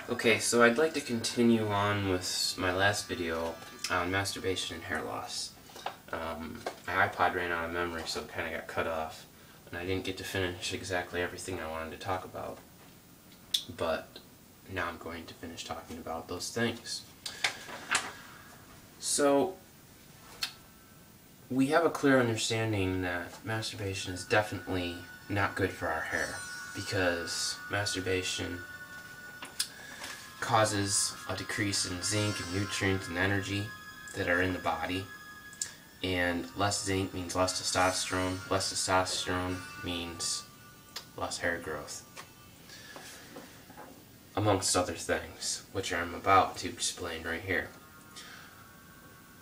Okay, so I'd like to continue on with my last video on masturbation and hair loss. My iPod ran out of memory, so it kind of got cut off, and I didn't get to finish exactly everything I wanted to talk about. But now I'm going to finish talking about those things. So, we have a clear understanding that masturbation is definitely not good for our hair, because masturbation causes a decrease in zinc and nutrients and energy that are in the body, and less zinc means less testosterone means less hair growth, amongst other things, which I'm about to explain right here.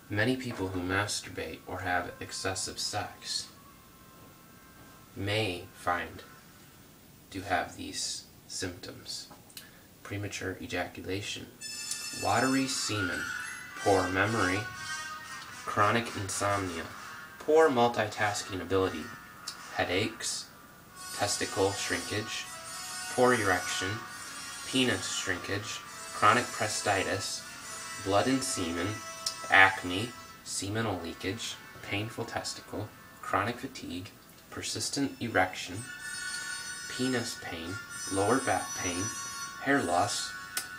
Many people who masturbate or have excessive sex may find to have these symptoms: premature ejaculation, watery semen, poor memory, chronic insomnia, poor multitasking ability, headaches, testicle shrinkage, poor erection, penis shrinkage, chronic prostatitis, blood in semen, acne, seminal leakage, painful testicle, chronic fatigue, persistent erection, penis pain, lower back pain, hair loss,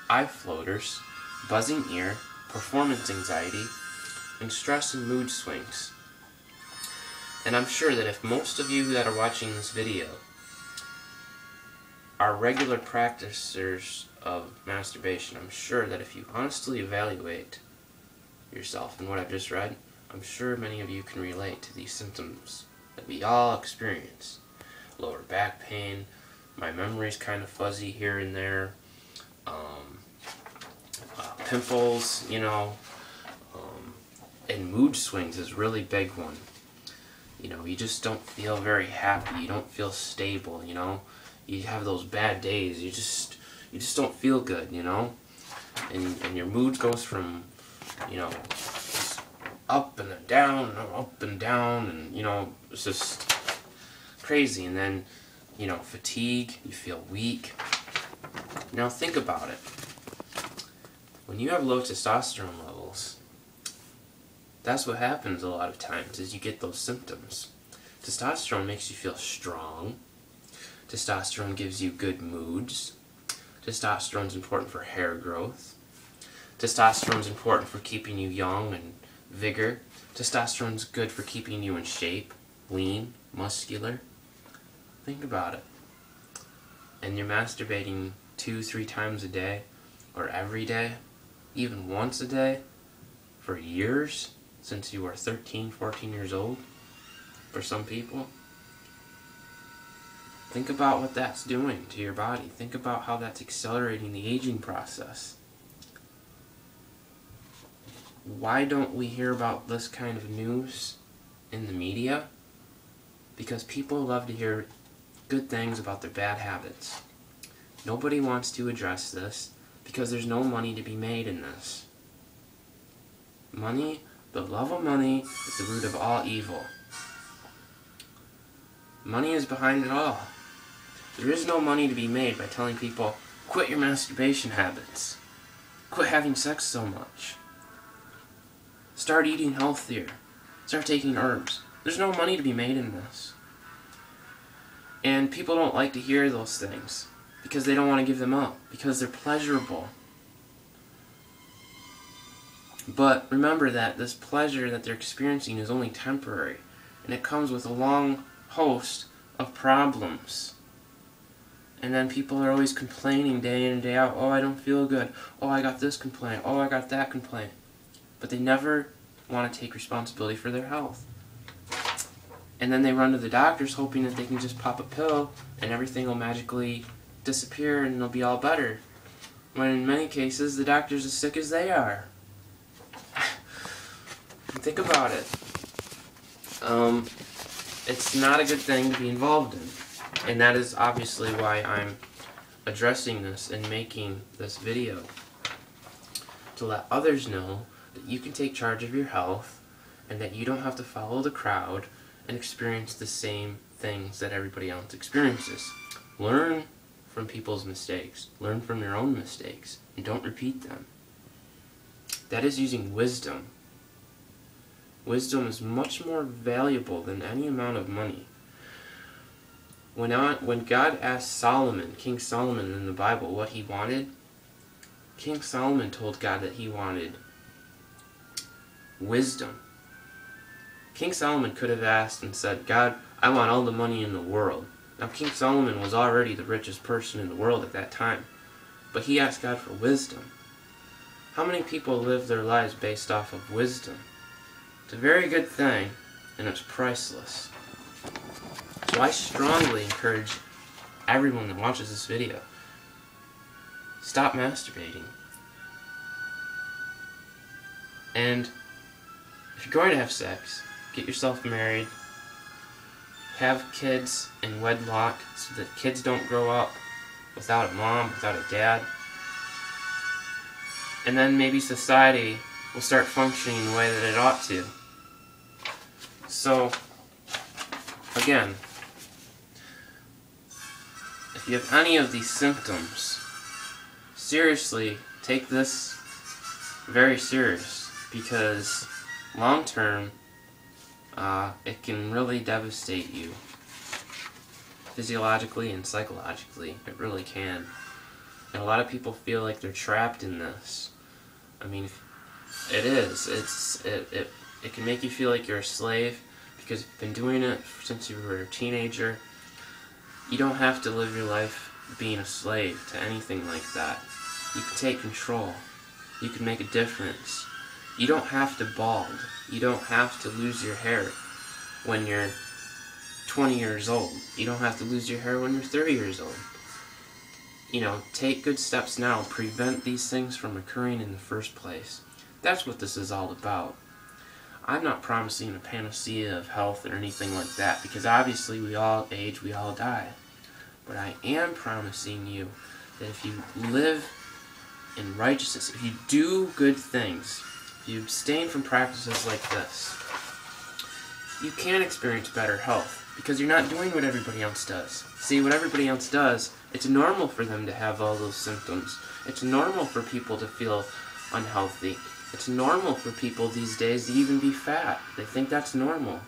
eye floaters, buzzing ear, performance anxiety, and stress and mood swings. And I'm sure that if most of you that are watching this video are regular practicers of masturbation, I'm sure that if you honestly evaluate yourself and what I've just read, I'm sure many of you can relate to these symptoms that we all experience. Lower back pain, my memory's kind of fuzzy here and there, pimples, and mood swings is a really big one. You just don't feel very happy, you don't feel stable, you have those bad days, you just don't feel good, and your mood goes from, up and down, and it's just crazy. And then, fatigue, you feel weak. Now think about it. When you have low testosterone levels, that's what happens a lot of times, is you get those symptoms. Testosterone makes you feel strong. Testosterone gives you good moods. Testosterone is important for hair growth. Testosterone is important for keeping you young and vigor. Testosterone is good for keeping you in shape, lean, muscular. Think about it. And you're masturbating 2-3 times a day, or every day, even once a day, for years, since you were 13, 14 years old, for some people. Think about what that's doing to your body. Think about how that's accelerating the aging process. Why don't we hear about this kind of news in the media? Because people love to hear good things about their bad habits. Nobody wants to address this because there's no money to be made in this. Money, the love of money, is the root of all evil. Money is behind it all. There is no money to be made by telling people, quit your masturbation habits. Quit having sex so much. Start eating healthier. Start taking herbs. There's no money to be made in this. And people don't like to hear those things because they don't want to give them up, because they're pleasurable. But remember that this pleasure that they're experiencing is only temporary, and it comes with a long host of problems. And then people are always complaining day in and day out, oh, I don't feel good, oh, I got this complaint, oh, I got that complaint. But they never want to take responsibility for their health. And then they run to the doctors hoping that they can just pop a pill and everything will magically disappear and they'll be all better. When in many cases, the doctor's as sick as they are. Think about it. It's not a good thing to be involved in. And that is obviously why I'm addressing this and making this video. To let others know that you can take charge of your health and that you don't have to follow the crowd and experience the same things that everybody else experiences. Learn from people's mistakes. Learn from your own mistakes and don't repeat them. That is using wisdom. Wisdom is much more valuable than any amount of money. When God asked Solomon, King Solomon in the Bible, what he wanted, King Solomon told God that he wanted wisdom. King Solomon could have asked and said, God, I want all the money in the world. Now, King Solomon was already the richest person in the world at that time, but he asked God for wisdom. How many people live their lives based off of wisdom? It's a very good thing, and it's priceless. So I strongly encourage everyone that watches this video, stop masturbating. And if you're going to have sex, get yourself married, have kids in wedlock so that kids don't grow up without a mom, without a dad. And then maybe society will start functioning the way that it ought to. So, again, if you have any of these symptoms, seriously, take this very serious, because long term, it can really devastate you. Physiologically and psychologically, it really can. And a lot of people feel like they're trapped in this. I mean, it is. It can make you feel like you're a slave, because you've been doing it since you were a teenager. You don't have to live your life being a slave to anything like that. You can take control. You can make a difference. You don't have to bald. You don't have to lose your hair when you're 20 years old. You don't have to lose your hair when you're 30 years old. You know, take good steps now. Prevent these things from occurring in the first place. That's what this is all about. I'm not promising a panacea of health or anything like that, because obviously we all age, we all die. But I am promising you that if you live in righteousness, if you do good things, if you abstain from practices like this, you can experience better health, because you're not doing what everybody else does. See, what everybody else does, it's normal for them to have all those symptoms. It's normal for people to feel unhealthy. It's normal for people these days to even be fat. They think that's normal.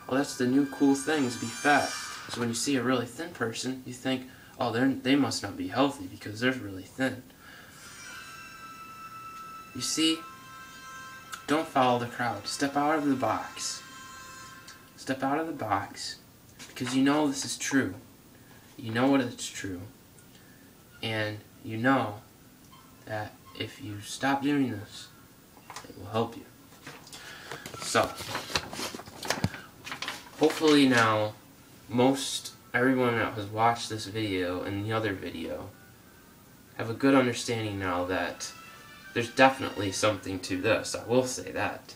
Well, that's the new cool thing, is be fat. So when you see a really thin person, you think, oh, they must not be healthy because they're really thin. You see, don't follow the crowd. Step out of the box. Step out of the box, because you know this is true. You know what it's true. And you know that if you stop doing this, it will help you. So, hopefully now, everyone that has watched this video and the other video have a good understanding now that there's definitely something to this. I will say that.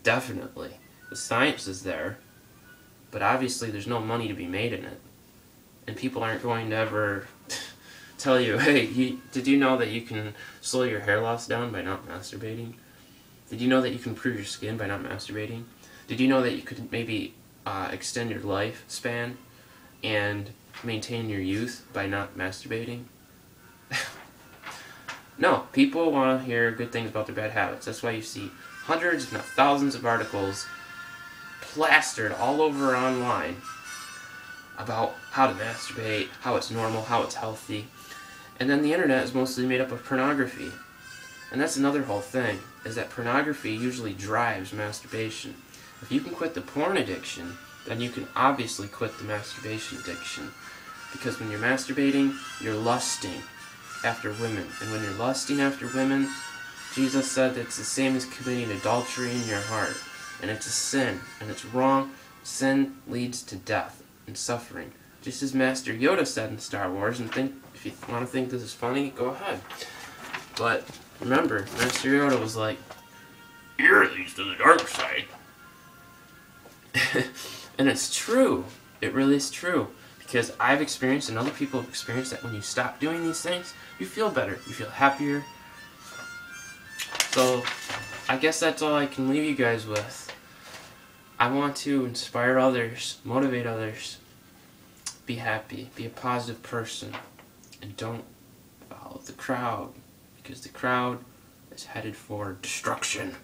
Definitely. The science is there, but obviously there's no money to be made in it. And people aren't going to ever tell you, hey, did you know that you can slow your hair loss down by not masturbating? Did you know that you can improve your skin by not masturbating? Did you know that you could maybe extend your lifespan and maintain your youth by not masturbating? No, people want to hear good things about their bad habits. That's why you see hundreds, if not thousands, of articles plastered all over online about how to masturbate, how it's normal, how it's healthy. And then the internet is mostly made up of pornography. And that's another whole thing, is that pornography usually drives masturbation. If you can quit the porn addiction, then you can obviously quit the masturbation addiction. Because when you're masturbating, you're lusting after women. And when you're lusting after women, Jesus said that it's the same as committing adultery in your heart. And it's a sin, and it's wrong. Sin leads to death and suffering. Just as Master Yoda said in Star Wars, and if you want to think this is funny, go ahead. But remember, Master Yoda was like, "You're leads to the dark side." And it's true. It really is true. Because I've experienced, and other people have experienced, that when you stop doing these things, you feel better. You feel happier. So, I guess that's all I can leave you guys with. I want to inspire others, motivate others, be happy, be a positive person, And don't follow the crowd, because the crowd is headed for destruction.